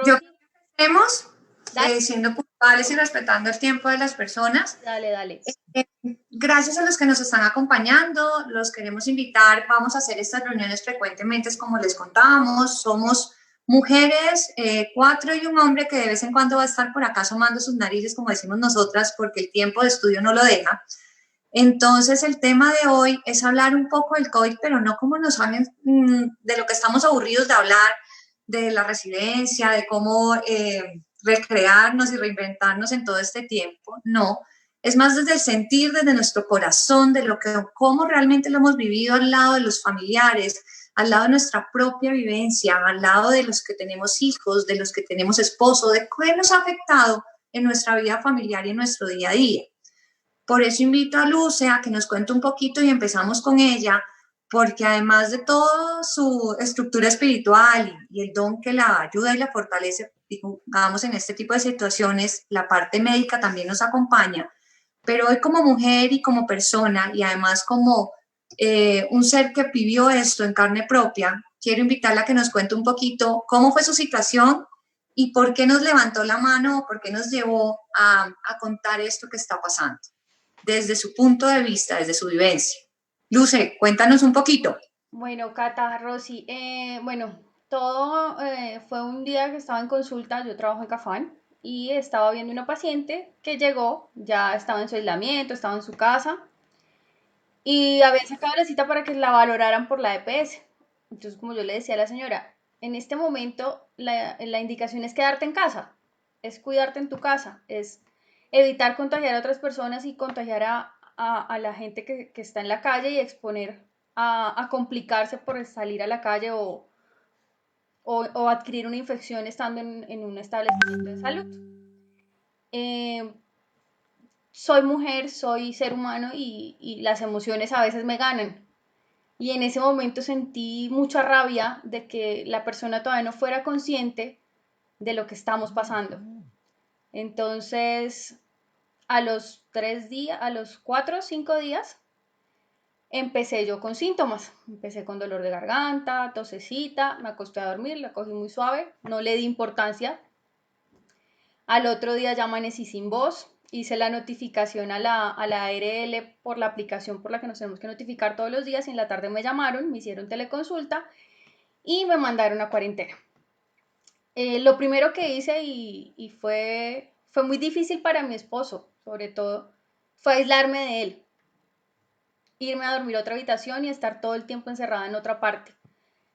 Yo Rosy. hemos Dale, siendo puntuales y respetando el tiempo de las personas. dale, dale. Eh, Gracias a los que nos están acompañando, los queremos invitar. Vamos a hacer estas reuniones frecuentemente, como les contábamos. Somos mujeres, cuatro y un hombre que de vez en cuando va a estar por acá asomando sus narices, como decimos nosotras, porque el tiempo de estudio no lo deja. Entonces, el tema de hoy es hablar un poco del COVID, pero no como nos hablan de lo que estamos aburridos de hablar, de la residencia, de cómo recrearnos y reinventarnos en todo este tiempo. No, es más desde el sentir, desde nuestro corazón, de lo que, cómo realmente lo hemos vivido al lado de los familiares, al lado de nuestra propia vivencia, al lado de los que tenemos hijos, de los que tenemos esposo, de qué nos ha afectado en nuestra vida familiar y en nuestro día a día. Por eso invito a Luce a que nos cuente un poquito y empezamos con ella, porque además de toda su estructura espiritual y el don que la ayuda y la fortalece, digamos, en este tipo de situaciones, la parte médica también nos acompaña. Pero hoy como mujer y como persona y además como un ser que vivió esto en carne propia, quiero invitarla a que nos cuente un poquito cómo fue su situación y por qué nos levantó la mano, por qué nos llevó a contar esto que está pasando desde su punto de vista, desde su vivencia. Luce, cuéntanos un poquito. Bueno, Cata, Rosy, bueno, todo fue un día que estaba en consulta, yo trabajo en Cafán y estaba viendo una paciente que llegó, ya estaba en su aislamiento, estaba en su casa y había sacado la cita para que la valoraran por la EPS. Entonces, como yo le decía a la señora, en este momento la indicación es quedarte en casa, es cuidarte en tu casa, es evitar contagiar a otras personas y contagiar a la gente que está en la calle y exponer a complicarse por salir a la calle o adquirir una infección estando en un establecimiento de salud. Eh, Soy mujer, soy ser humano y las emociones a veces me ganan. Y en ese momento sentí mucha rabia de que la persona todavía no fuera consciente de lo que estamos pasando. Entonces, a los 3 días, a los 4 o 5 días, empecé yo con síntomas. Empecé con dolor de garganta, tosecita, me acosté a dormir, la cogí muy suave, no le di importancia. Al otro día ya amanecí sin voz, hice la notificación a la ARL por la aplicación por la que nos tenemos que notificar todos los días y en la tarde me llamaron, me hicieron teleconsulta y me mandaron a cuarentena. Lo primero que hice y fue muy difícil para mi esposo, sobre todo, fue aislarme de él, irme a dormir a otra habitación y estar todo el tiempo encerrada en otra parte.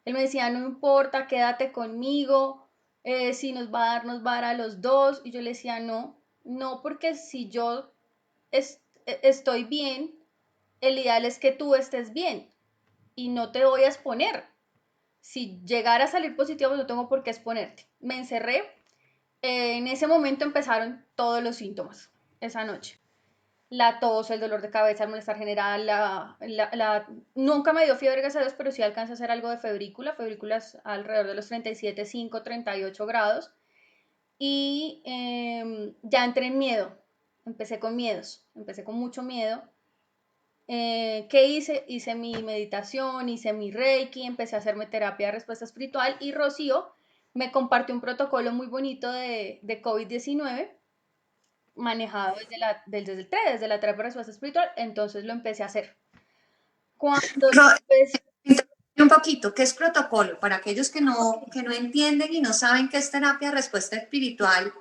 Él me decía, no importa, quédate conmigo, si nos va a dar a los dos. Y yo le decía, no, no, porque si yo estoy bien, el ideal es que tú estés bien y no te voy a exponer. Si llegara a salir positivo, no tengo por qué exponerte. Me encerré. En ese momento empezaron todos los síntomas, esa noche. La tos, el dolor de cabeza, el malestar general, nunca me dio fiebre, gracias a Dios, pero sí alcanza a hacer algo de febrículas alrededor de los 37,5, 38 grados. Y ya entré en miedo, empecé con miedos, empecé con mucho miedo. ¿Qué hice? Hice mi meditación, hice mi Reiki, empecé a hacerme terapia de respuesta espiritual y Rocío me compartió un protocolo muy bonito de COVID-19 manejado desde el TRE, desde la terapia de respuesta espiritual, entonces lo empecé a hacer. Cuando lo empecé, Un poquito, ¿qué es protocolo? Para aquellos que no entienden y no saben qué es terapia de respuesta espiritual,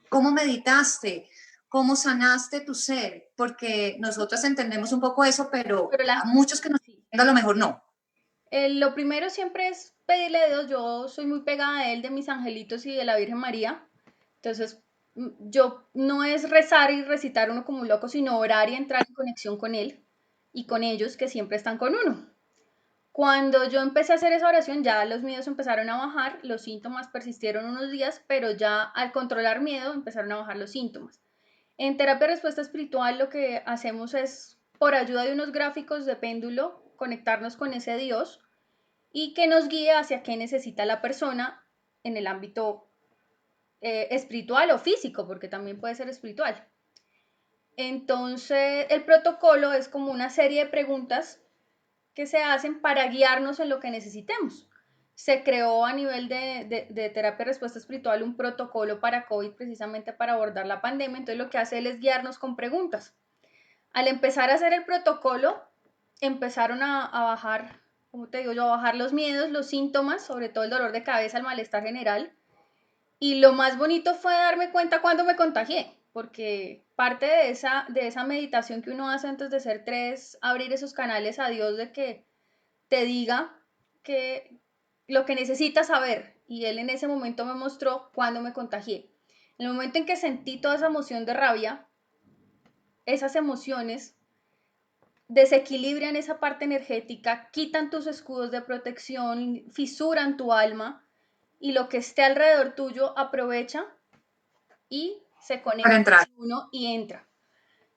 ¿cómo meditaste? ¿Cómo sanaste tu ser? Porque nosotros entendemos un poco eso, pero pero a muchos que nos sí. entienden a lo mejor no. Lo primero siempre es pedirle a Dios, yo soy muy pegada a Él, de mis angelitos y de la Virgen María, entonces yo no es rezar y recitar uno como un loco, sino orar y entrar en conexión con Él y con ellos que siempre están con uno. Cuando yo empecé a hacer esa oración, ya los miedos empezaron a bajar, los síntomas persistieron unos días, pero ya al controlar miedo empezaron a bajar los síntomas. En terapia de respuesta espiritual lo que hacemos es, por ayuda de unos gráficos de péndulo, conectarnos con ese Dios y que nos guíe hacia qué necesita la persona en el ámbito espiritual o físico, porque también puede ser espiritual. Entonces, el protocolo es como una serie de preguntas que se hacen para guiarnos en lo que necesitemos. se creó a nivel de terapia de respuesta espiritual un protocolo para COVID precisamente para abordar la pandemia. Entonces lo que hace él es guiarnos con preguntas. Al empezar a hacer el protocolo, empezaron a bajar, como te digo yo, a bajar los miedos, los síntomas, sobre todo el dolor de cabeza, el malestar general. Y lo más bonito fue darme cuenta cuando me contagié, porque parte de esa meditación que uno hace antes de ser tres, abrir esos canales a Dios de que te diga que lo que necesitas saber. Y él en ese momento me mostró cuando me contagié. En el momento en que sentí toda esa emoción de rabia, esas emociones desequilibran esa parte energética, quitan tus escudos de protección, fisuran tu alma y lo que esté alrededor tuyo aprovecha y se para conecta entrar. con uno y entra.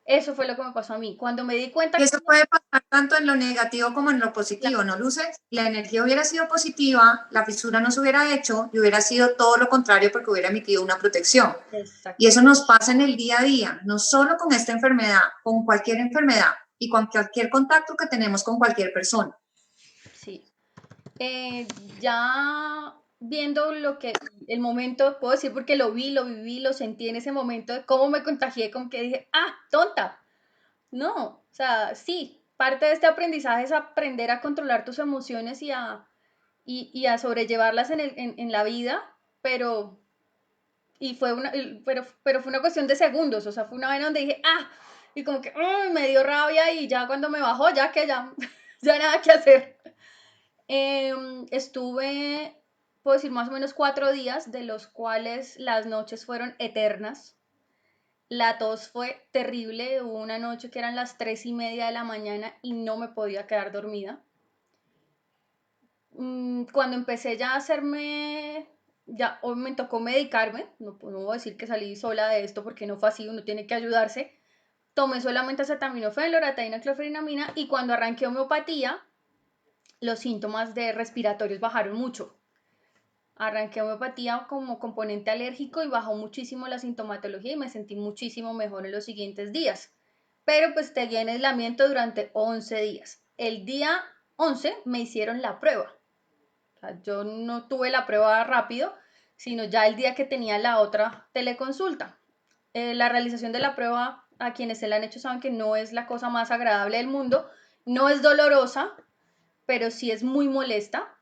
Eso fue lo que me pasó a mí. Cuando me di cuenta Y que... eso puede pasar tanto en lo negativo como en lo positivo, ¿no, Luces? La energía hubiera sido positiva, la fisura no se hubiera hecho y hubiera sido todo lo contrario porque hubiera emitido una protección. Y Exacto. eso nos pasa en el día a día, no solo con esta enfermedad, con cualquier enfermedad y con cualquier contacto que tenemos con cualquier persona. Sí. Ya viendo lo que, el momento, puedo decir porque lo vi, lo viví, lo sentí en ese momento de cómo me contagié, como que dije, ah, tonta. No, o sea, sí, parte de este aprendizaje es aprender a controlar tus emociones y a sobrellevarlas en la vida, pero, pero fue una cuestión de segundos, o sea, fue una vez donde dije, ah, y como que me dio rabia y ya cuando me bajó, ya que ya, ya nada que hacer. Estuve, puedo decir, más o menos 4 días, de los cuales las noches fueron eternas. La tos fue terrible. Hubo una noche que eran las 3:30 de la mañana y no me podía quedar dormida. Cuando empecé ya a hacerme, ya hoy me tocó medicarme, no puedo decir que salí sola de esto porque no fue así, uno tiene que ayudarse. Tomé solamente acetaminofén, loratadina, cloferinamina y cuando arranqué homeopatía, los síntomas de respiratorios bajaron mucho. Arranqué homeopatía como componente alérgico y bajó muchísimo la sintomatología y me sentí muchísimo mejor en los siguientes días. Pero pues seguí en aislamiento durante 11 días. El día 11 me hicieron la prueba. O sea, yo no tuve la prueba rápido, sino ya el día que tenía la otra teleconsulta. La realización de la prueba, a quienes se la han hecho saben que no es la cosa más agradable del mundo, no es dolorosa, pero sí es muy molesta.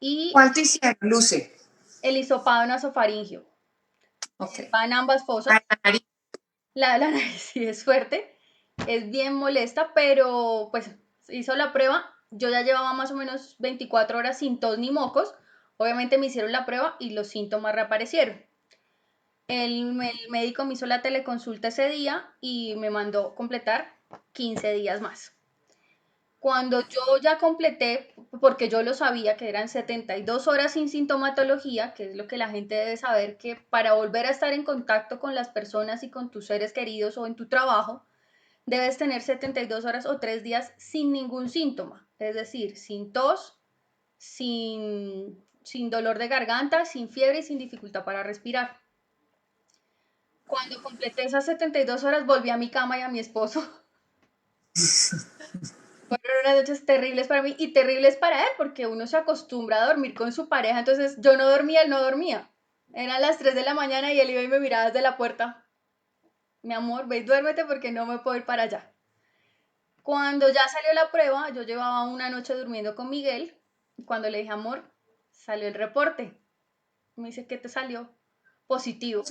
Y ¿Cuál te hicieron, Luce? el hisopado nasofaringio. Ok. Va en ambas A fosas. la nariz. La nariz sí es fuerte, es bien molesta, pero pues hizo la prueba. Yo ya llevaba más o menos 24 horas sin tos ni mocos. Obviamente me hicieron la prueba y los síntomas reaparecieron. El médico me hizo la teleconsulta ese día y me mandó completar 15 días más. Cuando yo ya completé, porque yo lo sabía que eran 72 horas sin sintomatología, que es lo que la gente debe saber, que para volver a estar en contacto con las personas y con tus seres queridos o en tu trabajo, debes tener 72 horas o 3 días sin ningún síntoma, es decir, sin tos, sin dolor de garganta, sin fiebre y sin dificultad para respirar. Cuando completé esas 72 horas, volví a mi cama y a mi esposo. Fueron unas noches terribles para mí y terribles para él, porque uno se acostumbra a dormir con su pareja, entonces yo no dormía, él no dormía. Eran las 3 de la mañana y él iba y me miraba desde la puerta. Mi amor, ve y duérmete porque no me puedo ir para allá. Cuando ya salió la prueba, yo llevaba una noche durmiendo con Miguel. Y cuando le dije, amor, salió el reporte. Me dice, ¿qué te salió? Positivo.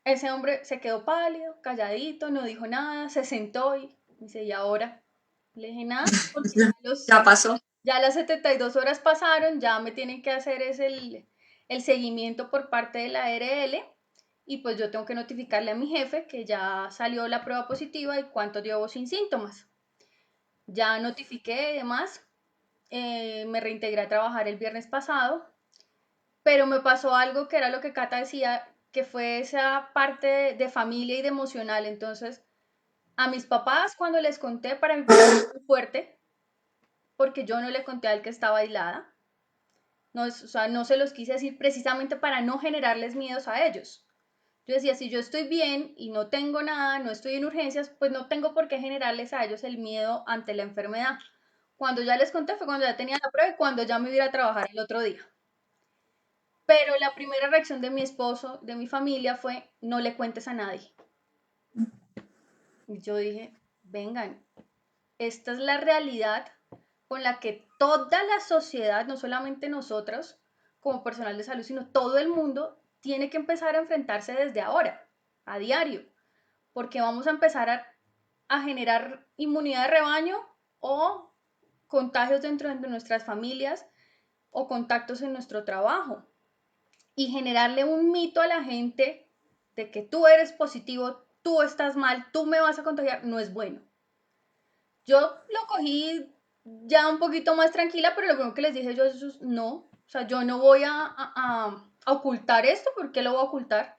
Ese hombre se quedó pálido, calladito, no dijo nada, se sentó y me dice, ¿y ahora? Le dije, nada, porque Ya pasó. ya las 72 horas pasaron, ya me tienen que hacer el seguimiento por parte de la ARL y pues yo tengo que notificarle a mi jefe que ya salió la prueba positiva y cuánto llevo sin síntomas. Ya notifiqué y demás, me reintegré a trabajar el viernes pasado, pero me pasó algo que era lo que Cata decía, que fue esa parte de familia y de emocional. Entonces, a mis papás cuando les conté, para mí fue muy fuerte, porque yo no le conté al que estaba aislada. No, o sea, no se los quise decir precisamente para no generarles miedos a ellos. Yo decía, si yo estoy bien y no tengo nada, no estoy en urgencias, pues no tengo por qué generarles a ellos el miedo ante la enfermedad. Cuando ya les conté fue cuando ya tenía la prueba y cuando ya me iba a ir a trabajar el otro día. Pero la primera reacción de mi esposo, de mi familia, fue: no le cuentes a nadie. Y yo dije, vengan, esta es la realidad con la que toda la sociedad, no solamente nosotros como personal de salud, sino todo el mundo tiene que empezar a enfrentarse desde ahora, a diario, porque vamos a empezar a generar inmunidad de rebaño o contagios dentro de nuestras familias o contactos en nuestro trabajo, y generarle un mito a la gente de que tú eres positivo, tú estás mal, tú me vas a contagiar, no es bueno. Yo lo cogí ya un poquito más tranquila, pero lo primero que les dije yo es: no, o sea, yo no voy a ocultar esto. ¿Por qué lo voy a ocultar?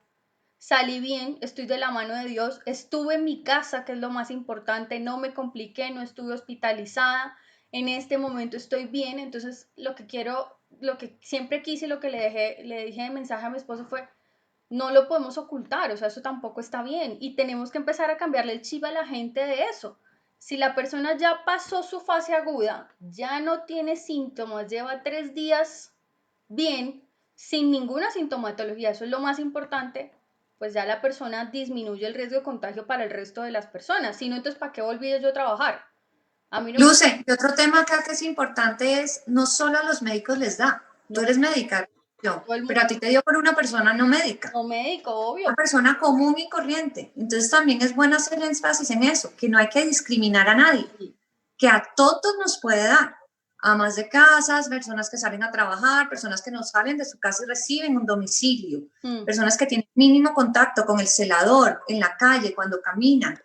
Salí bien, estoy de la mano de Dios, estuve en mi casa, que es lo más importante, no me compliqué, no estuve hospitalizada, en este momento estoy bien. Entonces lo que quiero, lo que siempre quise, lo que le dije de mensaje a mi esposo fue: no lo podemos ocultar, o sea, eso tampoco está bien y tenemos que empezar a cambiarle el chip a la gente de eso. Si la persona ya pasó su fase aguda, ya no tiene síntomas, lleva 3 días bien, sin ninguna sintomatología, eso es lo más importante, pues ya la persona disminuye el riesgo de contagio para el resto de las personas. Si no, entonces ¿para qué volví yo a trabajar? A mí no me... Luce, y otro tema acá que es importante es, no solo a los médicos les da, tú No, eres médica, yo, todo el pero a mundo, ti te dio por una persona no médica, no médico, una obvio. persona común y corriente. Entonces también es bueno hacer énfasis en eso, que no hay que discriminar a nadie, Sí. que a todos nos puede dar, amas de casas, personas que salen a trabajar, personas que no salen de su casa y reciben un domicilio, personas que tienen mínimo contacto con el celador en la calle cuando caminan,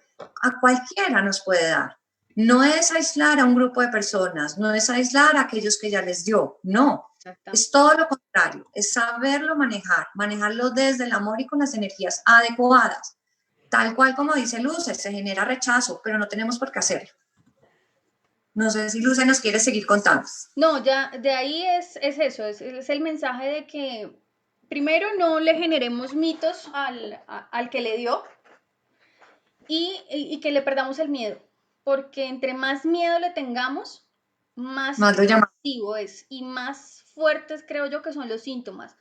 a cualquiera nos puede dar. No es aislar a un grupo de personas, no es aislar a aquellos que ya les dio, no. Es todo lo contrario, es saberlo manejar, manejarlo desde el amor y con las energías adecuadas. Tal cual como dice Luce, se genera rechazo, pero no tenemos por qué hacerlo. No sé si Luce nos quiere seguir contando. No, ya de ahí es eso, es el mensaje de que primero no le generemos mitos al que le dio y que le perdamos el miedo, porque entre más miedo le tengamos, más Más lo llamamos. agresivo es y más fuertes creo yo que son los síntomas.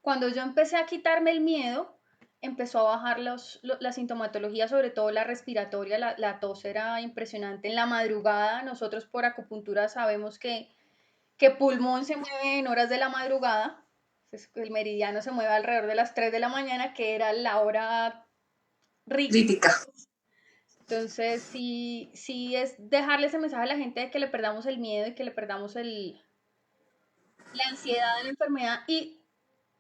Cuando yo empecé a quitarme el miedo, empezó a bajar la sintomatología, sobre todo la respiratoria, la tos era impresionante. En la madrugada, nosotros por acupuntura sabemos que pulmón se mueve en horas de la madrugada, el meridiano se mueve alrededor de las 3 de la mañana, que era la hora rica. Crítica. Entonces, sí es dejarle ese mensaje a la gente de que le perdamos el miedo y que le perdamos la ansiedad de la enfermedad, y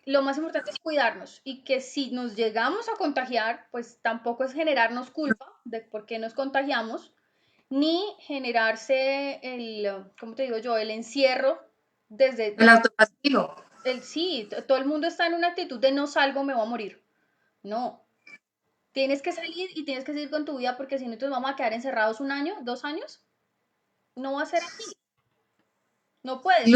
lo más importante es cuidarnos y que si nos llegamos a contagiar, pues tampoco es generarnos culpa de por qué nos contagiamos, ni generarse ¿cómo te digo yo? El encierro El desde autocastigo. sí, todo el mundo está en una actitud de no salgo, me voy a morir. No, tienes que salir y tienes que seguir con tu vida, porque si no, nos vamos a quedar encerrados 1 año, 2 años. No va a ser así. No puedes.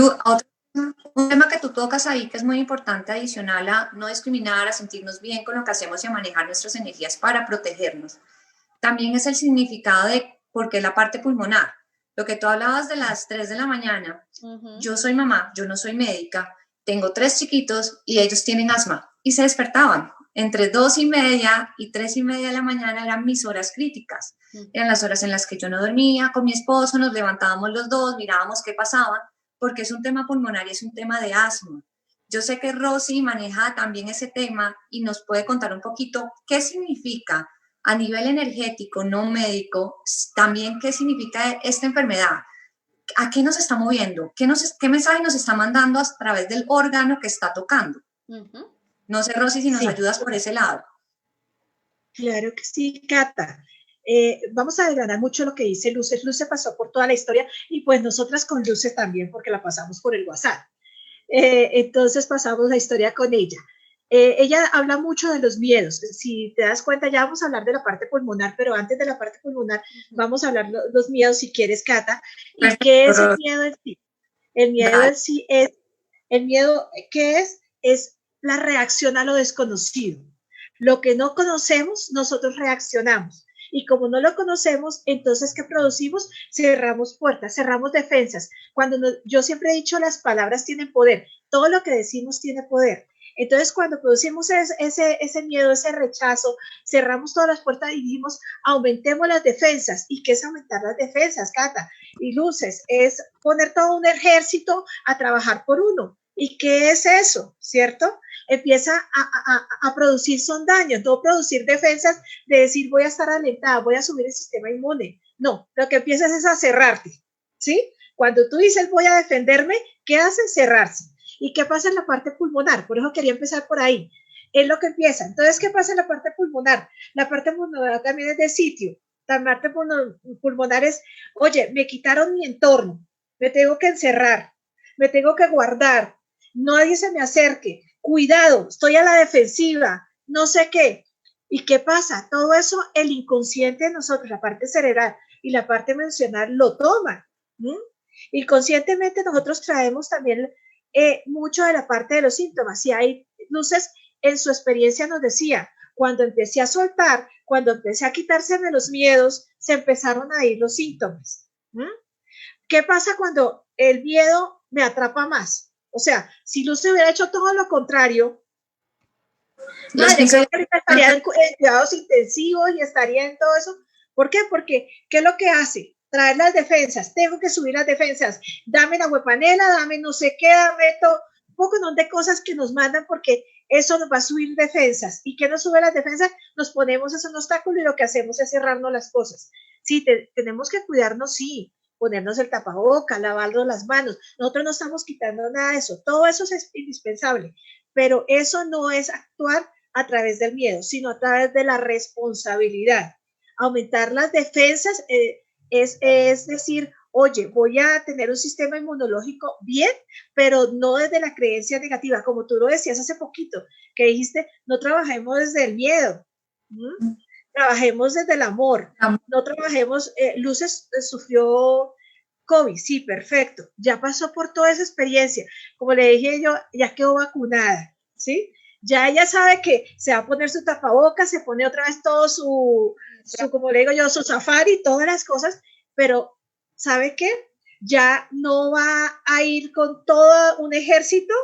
Un tema que tú tocas ahí que es muy importante, adicional a no discriminar, a sentirnos bien con lo que hacemos y a manejar nuestras energías para protegernos, también es el significado de por qué la parte pulmonar. Lo que tú hablabas de las 3 de la mañana, yo soy mamá, yo no soy médica, tengo 3 chiquitos y ellos tienen asma y se despertaban. Entre 2:30 y 3:30 de la mañana eran mis horas críticas. Eran las horas en las que yo no dormía con mi esposo, nos levantábamos los dos, mirábamos qué pasaba, porque es un tema pulmonar y es un tema de asma. Yo sé que Rosy maneja también ese tema y nos puede contar un poquito qué significa a nivel energético, no médico, también qué significa esta enfermedad, a qué nos está moviendo, qué mensaje nos está mandando a través del órgano que está tocando. No sé, Rosy, si nos ayudas por ese lado. Claro que sí, Cata. Vamos a desgranar mucho lo que dice Luce. Luce pasó por toda la historia y pues nosotras con Luce también, porque la pasamos por el WhatsApp. Entonces pasamos la historia con ella. Ella habla mucho de los miedos. Si te das cuenta, ya vamos a hablar de la parte pulmonar, pero antes de la parte pulmonar vamos a hablar de los miedos, si quieres, Cata. ¿Y perfecto, qué es el miedo en sí? El miedo en sí es, el miedo, ¿qué es? Es la reacción a lo desconocido. Lo que no conocemos, nosotros reaccionamos. Y como no lo conocemos, entonces, ¿qué producimos? Cerramos puertas, cerramos defensas. Yo siempre he dicho, las palabras tienen poder. Todo lo que decimos tiene poder. Entonces, cuando producimos ese miedo, ese rechazo, cerramos todas las puertas y dijimos, aumentemos las defensas. ¿Y qué es aumentar las defensas, Cata? Y Luces, es poner todo un ejército a trabajar por uno. ¿Y qué es eso? ¿Cierto? Empieza a producir son daños, no producir defensas de decir voy a estar alentada, voy a subir el sistema inmune. No, lo que empiezas es a cerrarte, ¿sí? Cuando tú dices voy a defenderme, ¿qué hace? Cerrarse. ¿Y qué pasa en la parte pulmonar? Por eso quería empezar por ahí. Es lo que empieza. Entonces, ¿qué pasa en la parte pulmonar? La parte pulmonar también es de sitio. La parte pulmonar es, oye, me quitaron mi entorno, me tengo que encerrar, me tengo que guardar, nadie se me acerque, cuidado, estoy a la defensiva, no sé qué. ¿Y qué pasa? Todo eso el inconsciente de nosotros, la parte cerebral y la parte emocional lo toma. Inconscientemente nosotros traemos también mucho de la parte de los síntomas. Si hay Luces, en su experiencia nos decía, cuando empecé a soltar, cuando empecé a quitárseme los miedos, se empezaron a ir los síntomas. ¿Qué pasa cuando el miedo me atrapa más? O sea, si Luce hubiera hecho todo lo contrario, madre, creo que ahorita estaría en cuidados intensivos y estaría en todo eso. ¿Por qué? Porque, ¿qué es lo que hace? Traer las defensas, tengo que subir las defensas, dame la huepanela, dame no sé qué, dame todo, un poco de cosas que nos mandan porque eso nos va a subir defensas. ¿Y qué nos sube las defensas? Nos ponemos en un obstáculo y lo que hacemos es cerrarnos las cosas. Sí, tenemos que cuidarnos, sí, ponernos el tapaboca, lavarnos las manos. Nosotros no estamos quitando nada de eso. Todo eso es indispensable, pero eso no es actuar a través del miedo, sino a través de la responsabilidad. Aumentar las defensas es decir, oye, voy a tener un sistema inmunológico bien, pero no desde la creencia negativa, como tú lo decías hace poquito, que dijiste, no trabajemos desde el miedo, trabajemos desde el amor, no trabajemos, Luces sufrió COVID, sí, perfecto, ya pasó por toda esa experiencia, como le dije yo, ya quedó vacunada, ¿sí? Ya ella sabe que se va a poner su tapabocas, se pone otra vez todo su como le digo yo, su safari, todas las cosas, pero ¿sabe qué? Ya no va a ir con todo un ejército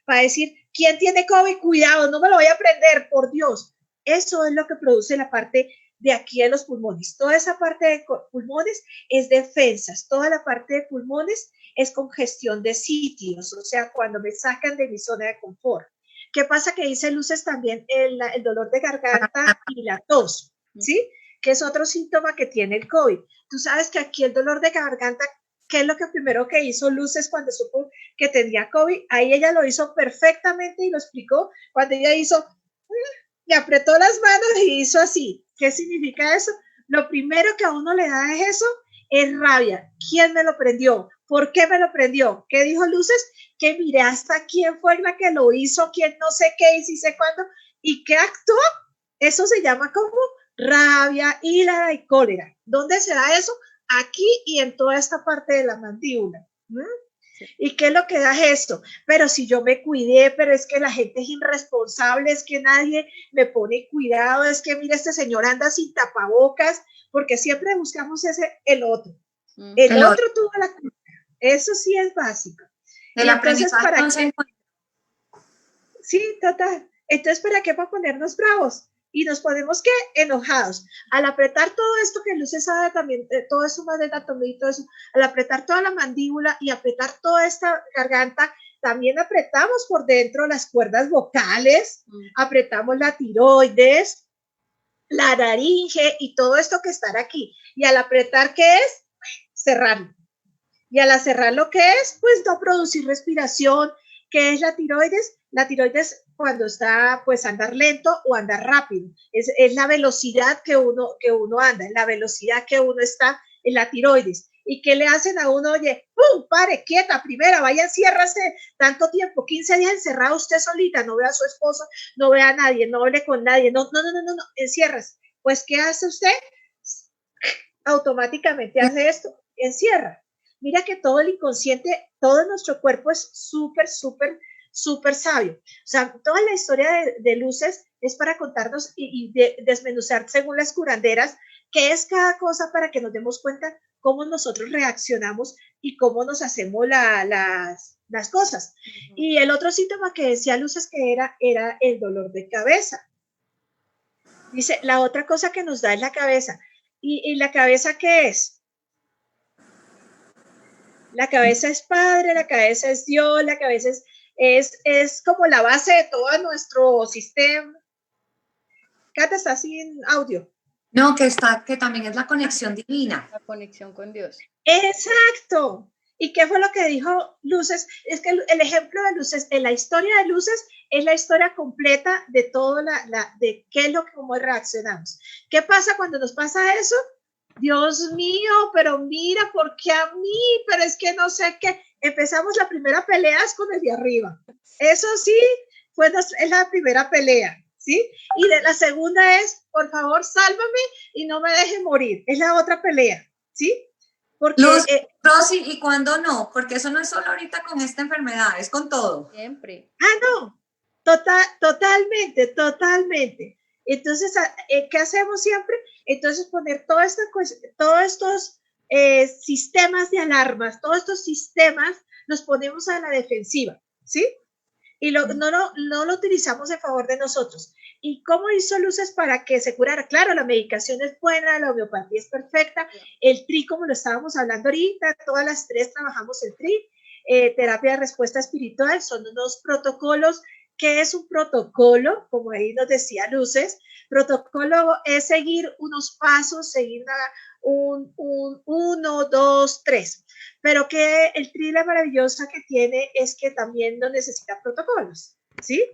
para decir, ¿quién tiene COVID? Cuidado, no me lo voy a prender, por Dios. Eso es lo que produce la parte de aquí de los pulmones. Toda esa parte de pulmones es defensas, toda la parte de pulmones es congestión de sitios, o sea, cuando me sacan de mi zona de confort. ¿Qué pasa? Que dice Luces también el dolor de garganta y la tos, ¿sí? Que es otro síntoma que tiene el COVID. Tú sabes que aquí el dolor de garganta, ¿qué es lo que primero que hizo Luces cuando supo que tenía COVID? Ahí ella lo hizo perfectamente y lo explicó cuando ella hizo, le apretó las manos y hizo así. ¿Qué significa eso? Lo primero que a uno le da es eso, es rabia. ¿Quién me lo prendió? ¿Por qué me lo prendió? ¿Qué dijo Luces? Que miré hasta quién fue la que lo hizo, quién no sé qué y si sé cuándo, y qué actuó. Eso se llama como rabia, ira y cólera. ¿Dónde se da eso? Aquí y en toda esta parte de la mandíbula. Sí. ¿Y qué es lo que da esto? Pero si yo me cuidé, pero es que la gente es irresponsable, es que nadie me pone cuidado, es que mira, este señor anda sin tapabocas, porque siempre buscamos el otro. El otro tuvo la culpa. Eso sí es básico. El aprendizaje ¿para qué? Sí, total. Entonces, ¿para qué? Para ponernos bravos. Y nos ponemos, ¿qué? Enojados. Al apretar todo esto que Luces sabe también, todo eso más de anatomía y todo eso, al apretar toda la mandíbula y apretar toda esta garganta, también apretamos por dentro las cuerdas vocales, apretamos la tiroides, la laringe y todo esto que está aquí. Y al apretar, ¿qué es? Cerrarlo. Y al cerrar lo que es, pues no producir respiración. ¿Qué es la tiroides? La tiroides cuando está, pues andar lento o andar rápido. Es la velocidad que uno anda, la velocidad que uno está en la tiroides. ¿Y qué le hacen a uno? Oye, ¡pum! Pare, quieta, primera, vaya, enciérrase tanto tiempo, 15 días encerrado usted solita, no vea a su esposo, no vea a nadie, no hable con nadie, no, enciérrase. Pues, ¿qué hace usted? Automáticamente hace esto, encierra. Mira que todo el inconsciente, todo nuestro cuerpo es súper sabio. O sea, toda la historia de Luces es para contarnos y desmenuzar según las curanderas qué es cada cosa para que nos demos cuenta cómo nosotros reaccionamos y cómo nos hacemos las cosas. Y el otro síntoma que decía Luz es que era el dolor de cabeza. Dice, la otra cosa que nos da es la cabeza. ¿Y la cabeza qué es? La cabeza es Padre, la cabeza es Dios, la cabeza es como la base de todo nuestro sistema. Cata está sin audio. No, que también es la conexión divina. La conexión con Dios. Exacto. ¿Y qué fue lo que dijo Luces? Es que el ejemplo de Luces, en la historia de Luces, es la historia completa de todo de qué es lo que, cómo reaccionamos. ¿Qué pasa cuando nos pasa eso? Dios mío, pero mira, ¿por qué a mí? Pero es que no sé qué. Empezamos la primera pelea es con el de arriba. Eso sí, es la primera pelea, ¿sí? Y de la segunda es, por favor, sálvame y no me deje morir. Es la otra pelea, ¿sí? Porque, Luz, Rosy, ¿y cuándo no? Porque eso no es solo ahorita con esta enfermedad, es con todo. Siempre. No, totalmente. Entonces, ¿qué hacemos siempre? Entonces, poner todos estos sistemas de alarmas, todos estos sistemas, los ponemos a la defensiva, ¿sí? Y no lo utilizamos en favor de nosotros. ¿Y cómo hizo Luces para que se curara? Claro, la medicación es buena, la homeopatía es perfecta, el TRI, como lo estábamos hablando ahorita, todas las tres trabajamos el TRI, terapia de respuesta espiritual, son unos protocolos. ¿Qué es un protocolo? Como ahí nos decía Luces, protocolo es seguir unos pasos, seguir un 1, 2, 3. Pero que el TRI, la maravillosa que tiene es que también no necesita protocolos, ¿sí?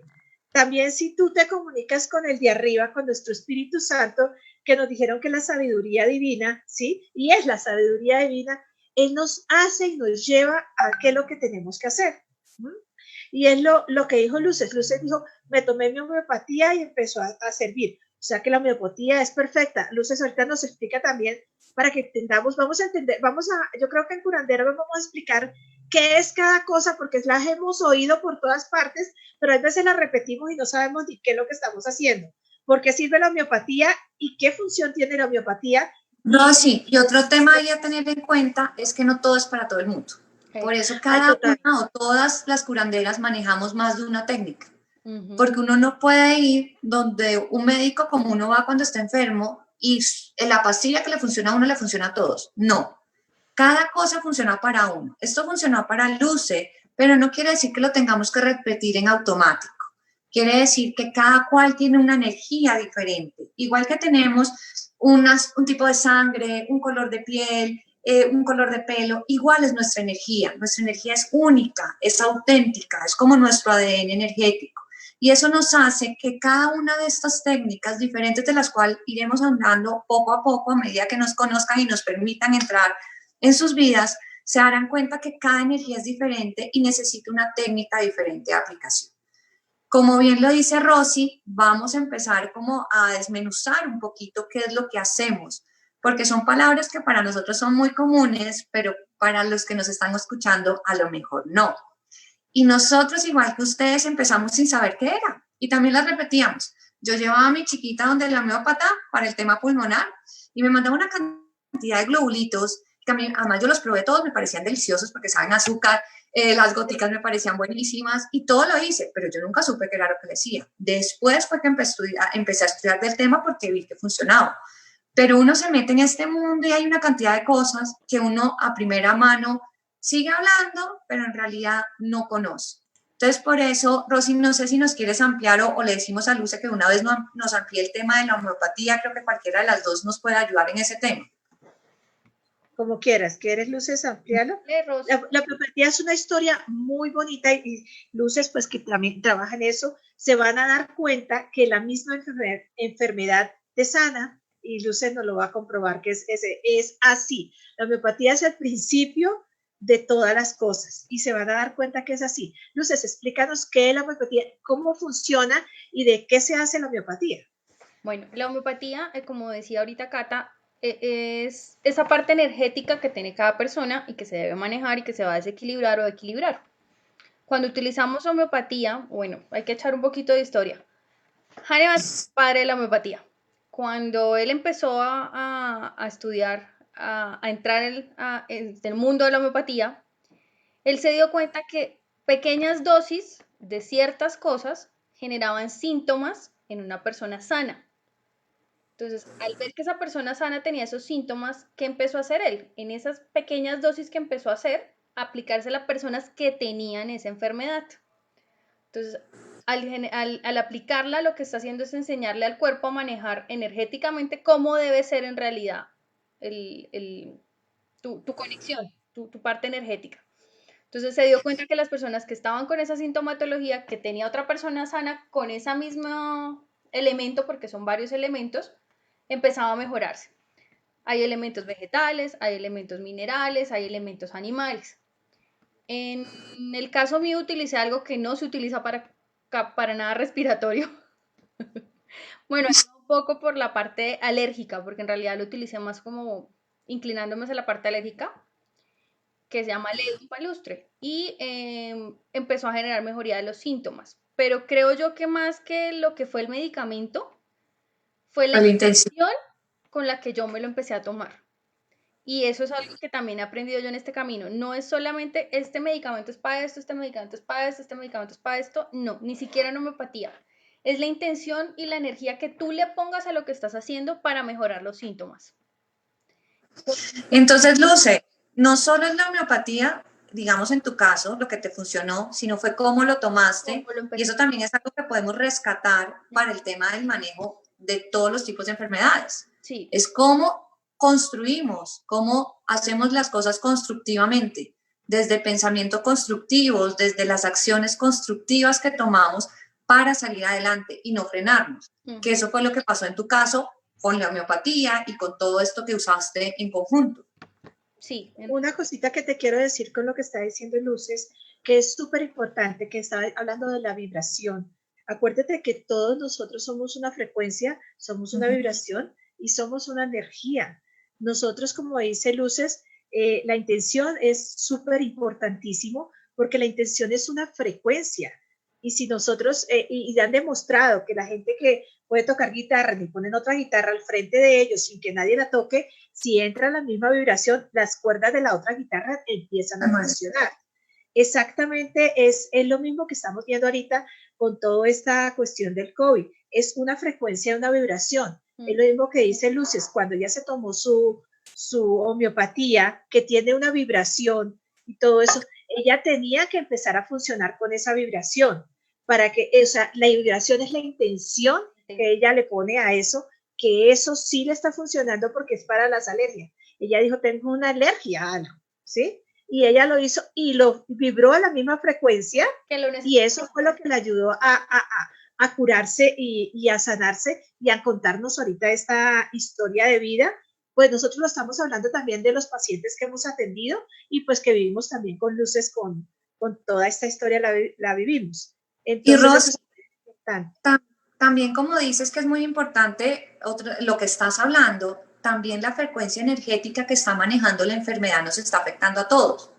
También si tú te comunicas con el de arriba, con nuestro Espíritu Santo, que nos dijeron que la sabiduría divina, ¿sí? Y es la sabiduría divina, Él nos hace y nos lleva a qué es lo que tenemos que hacer. Y es lo que dijo Luces. Luces dijo, me tomé mi homeopatía y empezó a servir. O sea que la homeopatía es perfecta. Luces ahorita nos explica también para que entendamos, vamos a entender, yo creo que en Curandero vamos a explicar qué es cada cosa, porque las hemos oído por todas partes, pero a veces las repetimos y no sabemos ni qué es lo que estamos haciendo. ¿Por qué sirve la homeopatía y qué función tiene la homeopatía? No, sí, y otro tema ahí a tener en cuenta es que no todo es para todo el mundo. Por eso cada una o todas las curanderas manejamos más de una técnica. Porque uno no puede ir donde un médico como uno va cuando está enfermo y la pastilla que le funciona a uno le funciona a todos. No, cada cosa funciona para uno. Esto funcionó para Luce, pero no quiere decir que lo tengamos que repetir en automático. Quiere decir que cada cual tiene una energía diferente. Igual que tenemos un tipo de sangre, un color de piel, un color de pelo, igual es nuestra energía. Nuestra energía es única, es auténtica, es como nuestro ADN energético. Y eso nos hace que cada una de estas técnicas diferentes de las cuales iremos andando poco a poco a medida que nos conozcan y nos permitan entrar en sus vidas, se darán cuenta que cada energía es diferente y necesita una técnica diferente de aplicación. Como bien lo dice Rosy, vamos a empezar como a desmenuzar un poquito qué es lo que hacemos, porque son palabras que para nosotros son muy comunes, pero para los que nos están escuchando a lo mejor no. Y nosotros, igual que ustedes, empezamos sin saber qué era y también las repetíamos. Yo llevaba a mi chiquita donde la homeópata para el tema pulmonar y me mandaba una cantidad de globulitos que a mí, además yo los probé todos, me parecían deliciosos porque saben azúcar, las goticas me parecían buenísimas y todo lo hice, pero yo nunca supe qué era lo que decía. Después fue que empecé a estudiar del tema porque vi que funcionaba. Pero uno se mete en este mundo y hay una cantidad de cosas que uno a primera mano sigue hablando, pero en realidad no conoce. Entonces, por eso, Rosy, no sé si nos quieres ampliar o le decimos a Luce que una vez nos amplíe el tema de la homeopatía. Creo que cualquiera de las dos nos puede ayudar en ese tema. Como quieras. ¿Quieres, Luces, ampliarlo? La homeopatía es una historia muy bonita y Luces, pues que también trabaja en eso, se van a dar cuenta que la misma enfermedad te sana y Luces nos lo va a comprobar que es así. La homeopatía es el principio de todas las cosas y se van a dar cuenta que es así. Luces, explícanos qué es la homeopatía, cómo funciona y de qué se hace la homeopatía. Bueno, la homeopatía, como decía ahorita Cata, es esa parte energética que tiene cada persona y que se debe manejar y que se va a desequilibrar o equilibrar. Cuando utilizamos homeopatía, bueno, hay que echar un poquito de historia. Hahnemann, padre de la homeopatía. cuando él empezó a estudiar, a entrar en el mundo de la homeopatía, él se dio cuenta que pequeñas dosis de ciertas cosas generaban síntomas en una persona sana. Entonces, al ver que esa persona sana tenía esos síntomas, ¿qué empezó a hacer él? En esas pequeñas dosis que empezó a hacer, aplicársela a personas que tenían esa enfermedad. Entonces, al aplicarla, lo que está haciendo es enseñarle al cuerpo a manejar energéticamente cómo debe ser en realidad tu conexión, tu parte energética. Entonces se dio cuenta que las personas que estaban con esa sintomatología, que tenía otra persona sana con ese mismo elemento, porque son varios elementos, empezaba a mejorarse. Hay elementos vegetales, hay elementos minerales, hay elementos animales. En el caso mío utilicé algo que no se utiliza para nada respiratorio. Bueno, un poco por la parte alérgica, porque en realidad lo utilicé más como inclinándome hacia la parte alérgica, que se llama Ledum palustre, y empezó a generar mejoría de los síntomas. Pero creo yo que más que lo que fue el medicamento, fue la intención con la que yo me lo empecé a tomar. Y eso es algo que también he aprendido yo en este camino. No es solamente este medicamento es para esto, este medicamento es para esto, este medicamento es para esto. No, ni siquiera en homeopatía. Es la intención y la energía que tú le pongas a lo que estás haciendo para mejorar los síntomas. Entonces, Luce, no solo es la homeopatía, digamos en tu caso, lo que te funcionó, sino fue cómo lo tomaste. Y eso también es algo que podemos rescatar para el tema del manejo de todos los tipos de enfermedades. Sí. Es cómo construimos, cómo hacemos las cosas constructivamente, desde pensamientos constructivos, desde las acciones constructivas que tomamos para salir adelante y no frenarnos. Que eso fue lo que pasó en tu caso con la homeopatía y con todo esto que usaste en conjunto. Sí. Una cosita que te quiero decir con lo que está diciendo Luces, que es súper importante, que está hablando de la vibración. Acuérdate que todos nosotros somos una frecuencia, somos una vibración y somos una energía. Nosotros, como dice Luces, la intención es súper importantísimo porque la intención es una frecuencia. Y si nosotros, y han demostrado que la gente que puede tocar guitarra, ni ponen otra guitarra al frente de ellos sin que nadie la toque, si entra la misma vibración, las cuerdas de la otra guitarra empiezan a funcionar. Exactamente es lo mismo que estamos viendo ahorita con toda esta cuestión del COVID. Es una frecuencia, una vibración. Es lo mismo que dice Luces, cuando ya se tomó su homeopatía, que tiene una vibración y todo eso, ella tenía que empezar a funcionar con esa vibración, para que, o sea, la vibración es la intención que ella le pone a eso, que eso sí le está funcionando porque es para las alergias. Ella dijo, tengo una alergia a algo, ¿sí? Y ella lo hizo y lo vibró a la misma frecuencia y eso fue lo que le ayudó a curarse y a sanarse y a contarnos ahorita esta historia de vida. Pues nosotros lo estamos hablando también de los pacientes que hemos atendido y pues que vivimos también con Luces, con toda esta historia la vivimos. Entonces, y Ros, eso es importante. También como dices que es muy importante lo que estás hablando, también la frecuencia energética que está manejando la enfermedad nos está afectando a todos.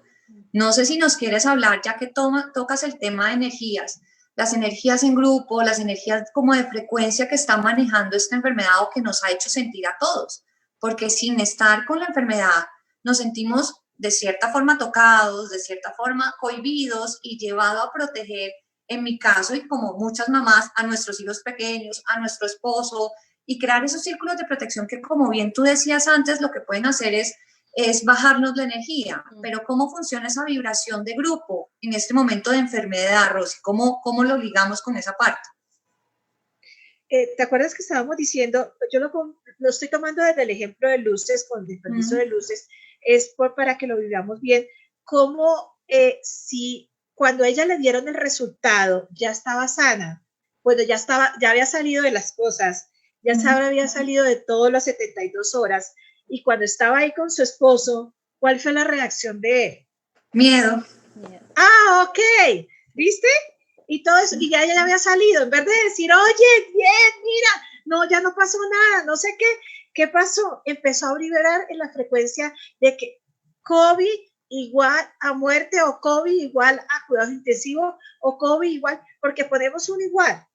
No sé si nos quieres hablar, ya que tocas el tema de energías, las energías en grupo, las energías como de frecuencia que está manejando esta enfermedad o que nos ha hecho sentir a todos, porque sin estar con la enfermedad nos sentimos de cierta forma tocados, de cierta forma cohibidos y llevados a proteger, en mi caso y como muchas mamás, a nuestros hijos pequeños, a nuestro esposo, y crear esos círculos de protección que, como bien tú decías antes, lo que pueden hacer es bajarnos la energía. Pero ¿cómo funciona esa vibración de grupo en este momento de enfermedad, Rosy? ¿Cómo lo ligamos con esa parte? ¿Te acuerdas que estábamos diciendo, yo lo estoy tomando desde el ejemplo de Luces, con el permiso de Luces, es para que lo vivamos bien, cómo si cuando a ella le dieron el resultado, ya estaba sana, bueno, ya había salido de las cosas, ya había salido de todas las 72 horas, y cuando estaba ahí con su esposo, ¿cuál fue la reacción de él? Miedo. Ah, ok, ¿viste? Y todo eso, y ya había salido, en vez de decir, oye, bien, mira, no, ya no pasó nada, no sé qué pasó, empezó a vibrar en la frecuencia de que COVID igual a muerte, o COVID igual a cuidados intensivos, o COVID igual, porque ponemos un igual,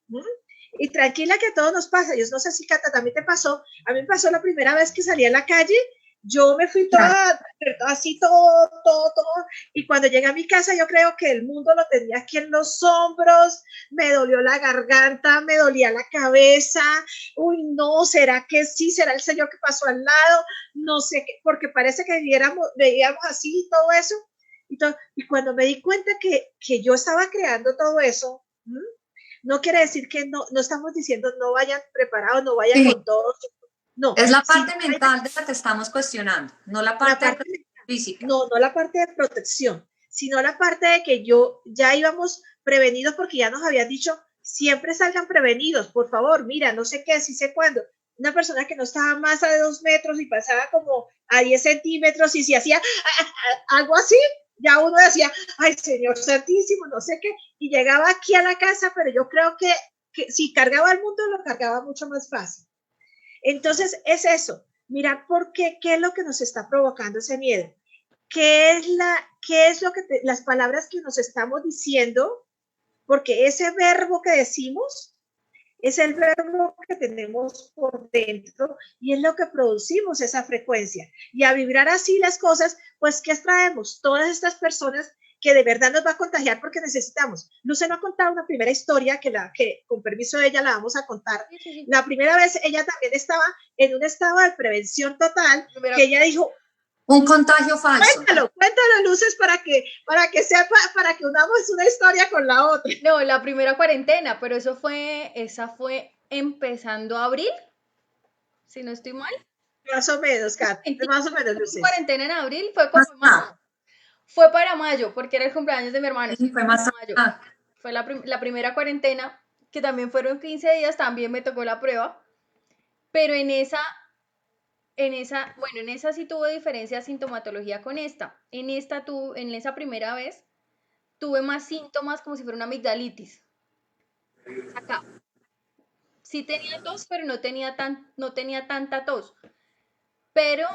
Y tranquila que a todos nos pasa. Yo no sé si Cata también te pasó. A mí me pasó la primera vez que salí a la calle. Yo me fui toda, así todo. Y cuando llegué a mi casa, yo creo que el mundo lo tenía aquí en los hombros. Me dolió la garganta, me dolía la cabeza. Uy, no, ¿será que sí? ¿Será el señor que pasó al lado? No sé, porque parece que veíamos así todo eso. Y cuando me di cuenta que yo estaba creando todo eso, no quiere decir que no estamos diciendo no vayan preparados, no vayan Sí. con todos. No, Es la si parte mental de la que estamos cuestionando, no la la parte parte, física. no la parte de protección, sino la parte de que yo ya íbamos prevenidos porque ya nos habían dicho, siempre salgan prevenidos, por favor, mira, no sé qué, sí sé cuándo. Una persona que no estaba más de 2 metros y pasaba como a 10 centímetros y si hacía algo así, ya uno decía, ay, Señor Santísimo, no sé qué, y llegaba aquí a la casa, pero yo creo que si cargaba al mundo, lo cargaba mucho más fácil. Entonces, es eso, mirar por qué es lo que nos está provocando ese miedo, qué es lo que las palabras que nos estamos diciendo, porque ese verbo que decimos es el verbo que tenemos por dentro y es lo que producimos esa frecuencia. Y a vibrar así las cosas, pues, ¿qué traemos? Todas estas personas que de verdad nos va a contagiar porque necesitamos. Luce no ha contado una primera historia que con permiso de ella la vamos a contar. Sí. La primera vez ella también estaba en un estado de prevención total, que ella dijo, un contagio falso. Cuéntalo, Luces, para que sepa, para que unamos una historia con la otra. No, la primera cuarentena, pero esa fue empezando abril, si no estoy mal. Más o menos, Kat, más o menos, Luces. Cuarentena en abril fue como fue para mayo, porque era el cumpleaños de mi hermano. Sí, fue más mayo. Fue la primera cuarentena, que también fueron 15 días, también me tocó la prueba, pero en esa sí tuvo diferencia de sintomatología con esta. En esa primera vez tuve más síntomas como si fuera una amigdalitis. Acá. Sí tenía tos, pero no tenía tanta tos. Pero,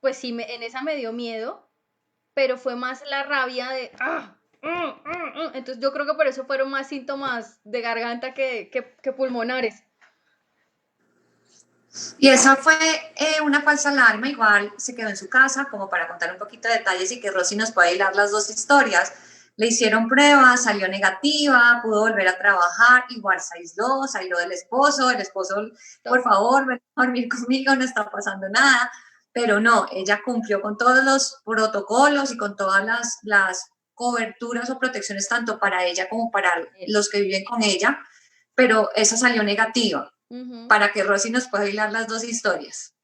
pues sí, en esa me dio miedo, pero fue más la rabia de, entonces yo creo que por eso fueron más síntomas de garganta que pulmonares. Y esa fue una falsa alarma, igual se quedó en su casa, como para contar un poquito de detalles y que Rosy nos pueda hilar las dos historias. Le hicieron pruebas, salió negativa, pudo volver a trabajar, igual se aisló, salió del esposo, el esposo, por favor, ven a dormir conmigo, no está pasando nada, pero no, ella cumplió con todos los protocolos y con todas las coberturas o protecciones, tanto para ella como para los que viven con ella, pero esa salió negativa. Para que Rosy nos pueda hilar las dos historias.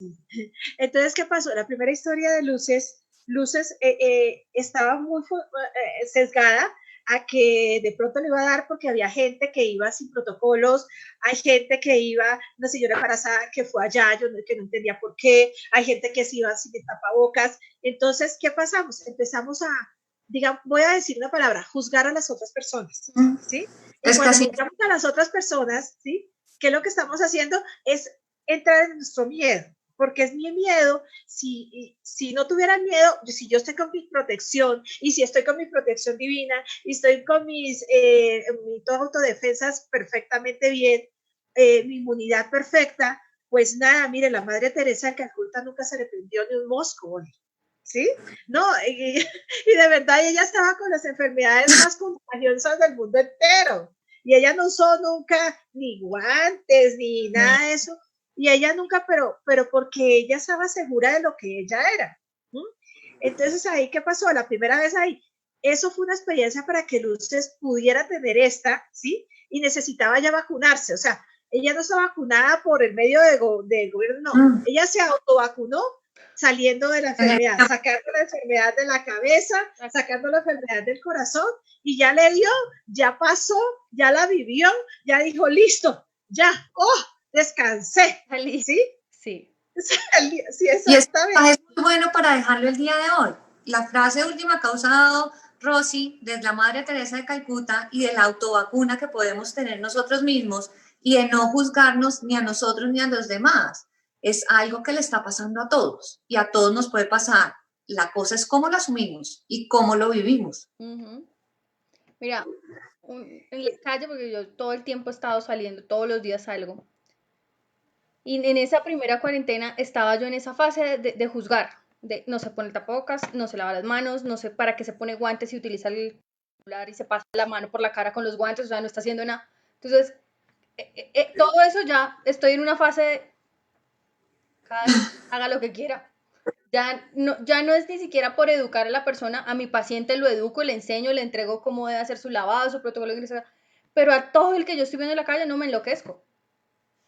Entonces, ¿qué pasó? La primera historia de Luces estaba muy sesgada a que de pronto le iba a dar porque había gente que iba sin protocolos, hay gente que iba, una señora embarazada que fue allá, que no entendía por qué, hay gente que se iba sin tapabocas. Entonces, ¿qué pasamos? Empezamos a, digamos, voy a decir una palabra, juzgar a las otras personas, ¿sí? Y es cuando casi... juzgamos a las otras personas, ¿sí? ¿Qué lo que estamos haciendo? Es entrar en nuestro miedo, porque es mi miedo. Si no tuviera miedo, si yo estoy con mi protección y si estoy con mi protección divina y estoy con mis autodefensas perfectamente bien, mi inmunidad perfecta, pues nada, mire, la Madre Teresa de Calcuta nunca se le prendió ni un mosco, ¿sí? No, y de verdad ella estaba con las enfermedades más contagiosas del mundo entero. Y ella no usó nunca ni guantes ni nada de eso. Y ella nunca, pero porque ella estaba segura de lo que ella era. Entonces, ahí, ¿qué pasó? La primera vez ahí, eso fue una experiencia para que Luces pudiera tener esta, ¿sí? Y necesitaba ya vacunarse. O sea, ella no está vacunada por el medio del gobierno, no. Ella se autovacunó saliendo de la enfermedad, sacando la enfermedad de la cabeza, sacando la enfermedad del corazón, y ya le dio, ya pasó, ya la vivió, ya dijo, listo, ya, descansé, ¿sí? Sí. Sí, exactamente. Y es muy bueno para dejarlo el día de hoy. La frase última que ha usado Rosy, desde la Madre Teresa de Calcuta y de la autovacuna que podemos tener nosotros mismos y de no juzgarnos ni a nosotros ni a los demás. Es algo que le está pasando a todos y a todos nos puede pasar. La cosa es cómo lo asumimos y cómo lo vivimos. Mira, en la calle, porque yo todo el tiempo he estado saliendo, todos los días salgo. Y en esa primera cuarentena estaba yo en esa fase de juzgar, de no se pone el tapabocas, no se lava las manos, no sé para qué se pone guantes y utiliza el celular y se pasa la mano por la cara con los guantes, o sea, no está haciendo nada. Entonces, todo eso ya estoy en una fase de cada quien haga lo que quiera. Ya no es ni siquiera por educar a la persona, a mi paciente lo educo, le enseño, le entrego cómo debe hacer su lavado, su protocolo de ingreso, pero a todo el que yo estoy viendo en la calle no me enloquezco,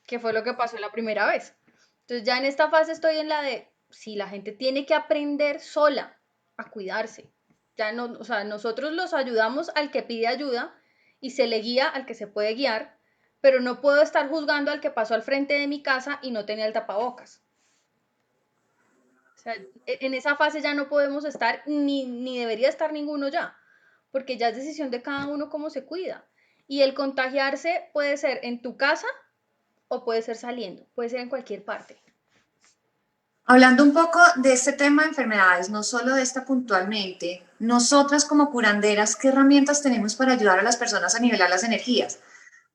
que fue lo que pasó la primera vez. Entonces ya en esta fase estoy en la de, si la gente tiene que aprender sola a cuidarse. Ya no, o sea, nosotros los ayudamos al que pide ayuda y se le guía al que se puede guiar, pero no puedo estar juzgando al que pasó al frente de mi casa y no tenía el tapabocas. O sea, en esa fase ya no podemos estar, ni debería estar ninguno ya, porque ya es decisión de cada uno cómo se cuida. Y el contagiarse puede ser en tu casa o puede ser saliendo, puede ser en cualquier parte. Hablando un poco de este tema de enfermedades, no solo de esta puntualmente, nosotras como curanderas, ¿qué herramientas tenemos para ayudar a las personas a nivelar las energías?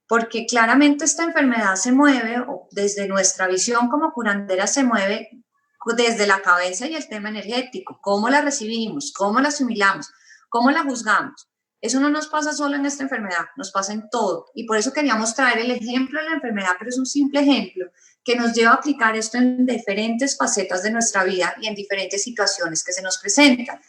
Porque claramente esta enfermedad se mueve, o desde nuestra visión como curanderas se mueve desde la cabeza y el tema energético, cómo la recibimos, cómo la asimilamos, cómo la juzgamos. Eso no nos pasa solo en esta enfermedad, nos pasa en todo. Y por eso queríamos traer el ejemplo de la enfermedad, pero es un simple ejemplo que nos lleva a aplicar esto en diferentes facetas de nuestra vida y en diferentes situaciones que se nos presentan.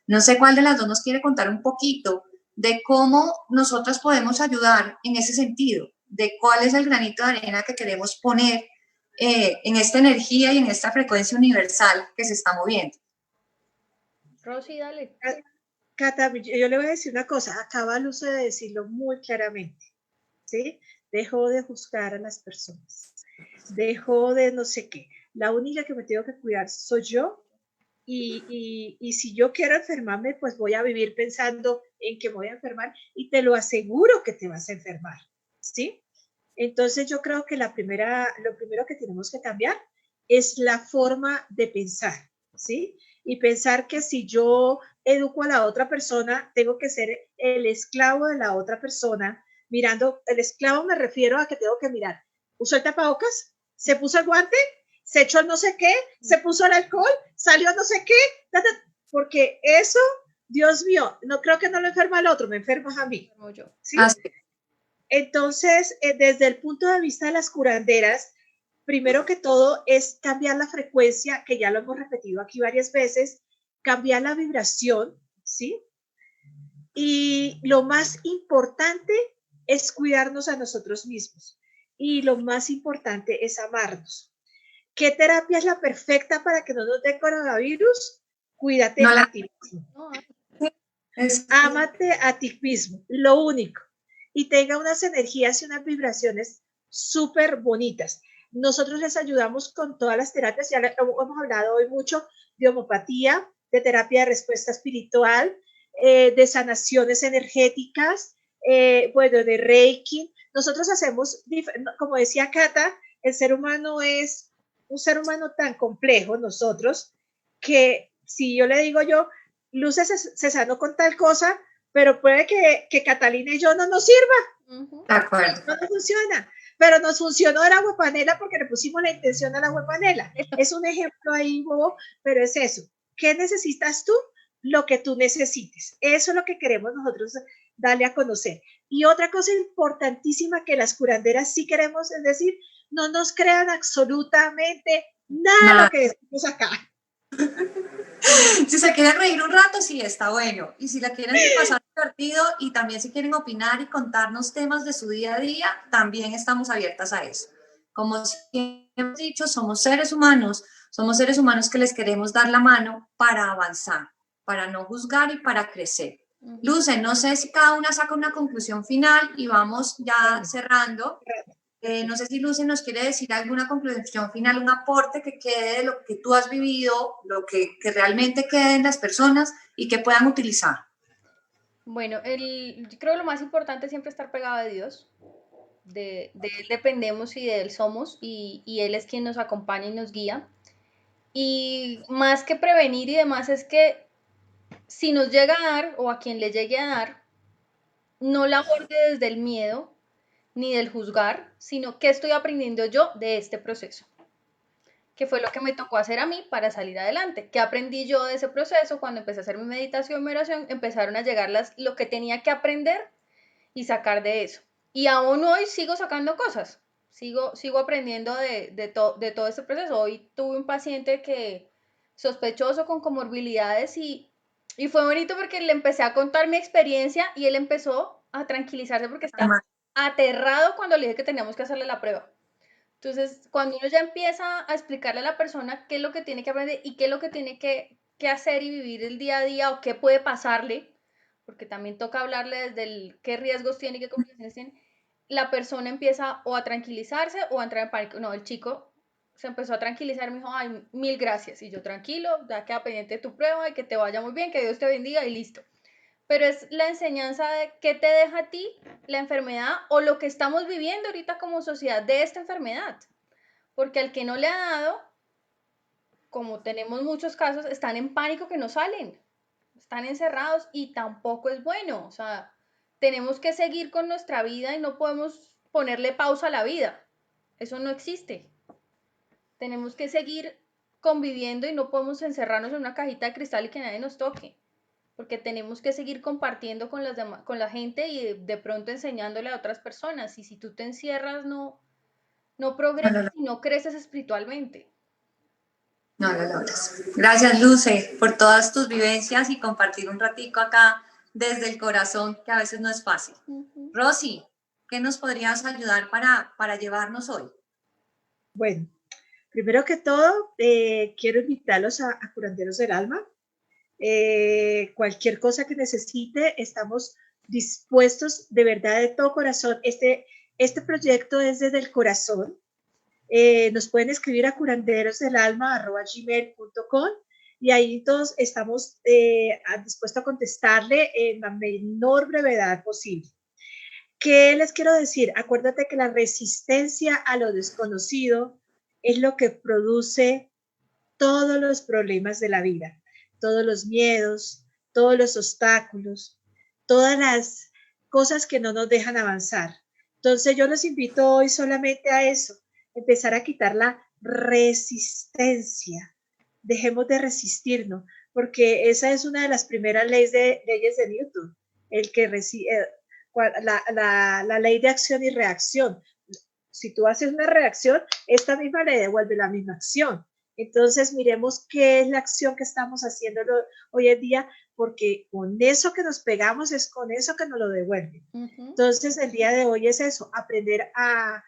No sé cuál de las dos nos quiere contar un poquito de cómo nosotras podemos ayudar en ese sentido, de cuál es el granito de arena que queremos poner en esta energía y en esta frecuencia universal que se está moviendo. Rosy, dale. Cata, yo le voy a decir una cosa, acaba Luce de decirlo muy claramente, ¿sí? Dejó de juzgar a las personas, dejó de no sé qué. La única que me tengo que cuidar soy yo y si yo quiero enfermarme, pues voy a vivir pensando en que voy a enfermar y te lo aseguro que te vas a enfermar, ¿sí? Entonces yo creo que lo primero que tenemos que cambiar es la forma de pensar, ¿sí? Y pensar que si yo educo a la otra persona, tengo que ser el esclavo de la otra persona, mirando, el esclavo me refiero a que tengo que mirar, ¿usó el tapabocas? ¿Se puso el guante? ¿Se echó no sé qué? ¿Se puso el alcohol? ¿Salió no sé qué? Porque eso, Dios mío, no creo que no lo enferma al otro, me enfermas a mí, ¿sí? Así. Entonces, desde el punto de vista de las curanderas, primero que todo es cambiar la frecuencia, que ya lo hemos repetido aquí varias veces, cambiar la vibración, ¿sí? Y lo más importante es cuidarnos a nosotros mismos. Y lo más importante es amarnos. ¿Qué terapia es la perfecta para que no nos dé coronavirus? Cuídate No la... a ti mismo. es... Ámate a ti mismo, lo único. Y tenga unas energías y unas vibraciones súper bonitas. Nosotros les ayudamos con todas las terapias, ya hemos hablado hoy mucho de homeopatía, de terapia de respuesta espiritual, de sanaciones energéticas, bueno, de Reiki. Nosotros hacemos, como decía Cata, el ser humano es un ser humano tan complejo, nosotros, que si yo le digo yo, Luce se sanó con tal cosa, pero puede que Catalina y yo no nos sirva. De acuerdo. No nos funciona. Pero nos funcionó el agua panela porque le pusimos la intención al agua panela. Es un ejemplo ahí, bobo, pero es eso. ¿Qué necesitas tú? Lo que tú necesites. Eso es lo que queremos nosotros darle a conocer. Y otra cosa importantísima que las curanderas sí queremos es decir, no nos crean absolutamente nada de lo que decimos acá. Si se quieren reír un rato, sí, está bueno. Y si la quieren pasar divertido y también si quieren opinar y contarnos temas de su día a día, también estamos abiertas a eso. Como siempre hemos dicho, somos seres humanos que les queremos dar la mano para avanzar, para no juzgar y para crecer. Luce, no sé si cada una saca una conclusión final y vamos ya cerrando. No sé si Lucy nos quiere decir alguna conclusión final, un aporte que quede de lo que tú has vivido, lo que realmente quede en las personas y que puedan utilizar. Bueno, yo creo que lo más importante es siempre estar pegado a Dios. De Él dependemos y de Él somos y Él es quien nos acompaña y nos guía. Y más que prevenir y demás es que si nos llega a dar o a quien le llegue a dar, no la aborde desde el miedo ni del juzgar, sino qué estoy aprendiendo yo de este proceso. ¿Qué fue lo que me tocó hacer a mí para salir adelante? ¿Qué aprendí yo de ese proceso? Cuando empecé a hacer mi meditación, mi oración, empezaron a llegar lo que tenía que aprender y sacar de eso. Y aún hoy sigo sacando cosas, sigo aprendiendo de todo este proceso. Hoy tuve un paciente que sospechoso con comorbilidades y fue bonito porque le empecé a contar mi experiencia y él empezó a tranquilizarse porque estaba aterrado cuando le dije que teníamos que hacerle la prueba. Entonces, cuando uno ya empieza a explicarle a la persona qué es lo que tiene que aprender y qué es lo que tiene que hacer y vivir el día a día o qué puede pasarle, porque también toca hablarle desde qué riesgos tiene y qué complicaciones tiene, la persona empieza o a tranquilizarse o a entrar en pánico. No, el chico se empezó a tranquilizar, me dijo, ay, mil gracias. Y yo, tranquilo, ya queda pendiente de tu prueba y que te vaya muy bien, que Dios te bendiga y listo. Pero es la enseñanza de qué te deja a ti la enfermedad o lo que estamos viviendo ahorita como sociedad de esta enfermedad. Porque al que no le ha dado, como tenemos muchos casos, están en pánico que no salen, están encerrados y tampoco es bueno. O sea, tenemos que seguir con nuestra vida y no podemos ponerle pausa a la vida. Eso no existe. Tenemos que seguir conviviendo y no podemos encerrarnos en una cajita de cristal y que nadie nos toque. Porque tenemos que seguir compartiendo con la gente y de pronto enseñándole a otras personas. Y si tú te encierras, no progresas y no creces espiritualmente. No lo logras. Gracias, Luce, por todas tus vivencias y compartir un ratico acá desde el corazón, que a veces no es fácil. Rosy, ¿qué nos podrías ayudar para llevarnos hoy? Bueno, primero que todo, quiero invitarlos a Curanderos del Alma. Cualquier cosa que necesite, estamos dispuestos de verdad, de todo corazón. Este proyecto es desde el corazón. Nos pueden escribir a curanderosdelalma@gmail.com y ahí todos estamos dispuestos a contestarle en la menor brevedad posible. ¿Qué les quiero decir? Acuérdate que la resistencia a lo desconocido es lo que produce todos los problemas de la vida, todos los miedos, todos los obstáculos, todas las cosas que no nos dejan avanzar. Entonces yo los invito hoy solamente a eso, empezar a quitar la resistencia. Dejemos de resistirnos, porque esa es una de las primeras leyes de Newton, el que la ley de acción y reacción. Si tú haces una reacción, esta misma le devuelve la misma acción. Entonces, miremos qué es la acción que estamos haciendo hoy en día, porque con eso que nos pegamos es con eso que nos lo devuelve. Entonces, el día de hoy es eso, aprender a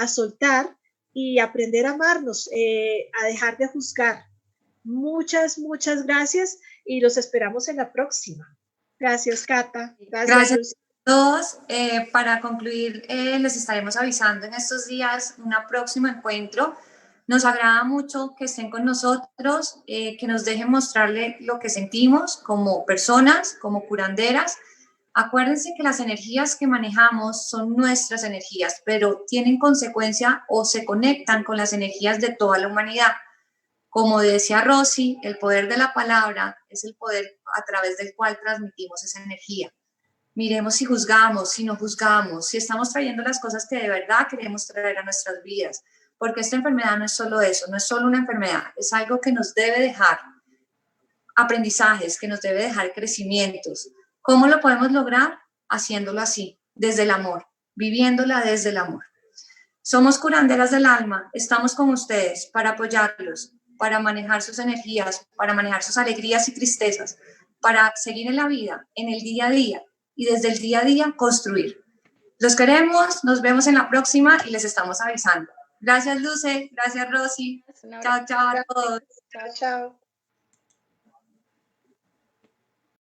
soltar y aprender a amarnos, a dejar de juzgar. Muchas, muchas gracias y los esperamos en la próxima. Gracias, Cata. Gracias. Luz. Todos, para concluir, les estaremos avisando en estos días un próximo encuentro. Nos agrada mucho que estén con nosotros, que nos dejen mostrarle lo que sentimos como personas, como curanderas. Acuérdense que las energías que manejamos son nuestras energías, pero tienen consecuencia o se conectan con las energías de toda la humanidad. Como decía Rosy, el poder de la palabra es el poder a través del cual transmitimos esa energía. Miremos si juzgamos, si no juzgamos, si estamos trayendo las cosas que de verdad queremos traer a nuestras vidas. Porque esta enfermedad no es solo eso, no es solo una enfermedad, es algo que nos debe dejar aprendizajes, que nos debe dejar crecimientos. ¿Cómo lo podemos lograr? Haciéndolo así, desde el amor, viviéndola desde el amor. Somos curanderas del alma, estamos con ustedes para apoyarlos, para manejar sus energías, para manejar sus alegrías y tristezas, para seguir en la vida, en el día a día y desde el día a día construir. Los queremos, nos vemos en la próxima y les estamos avisando. Gracias, Luce. Gracias, Rosy. Chao, chao a todos. Chao, chao.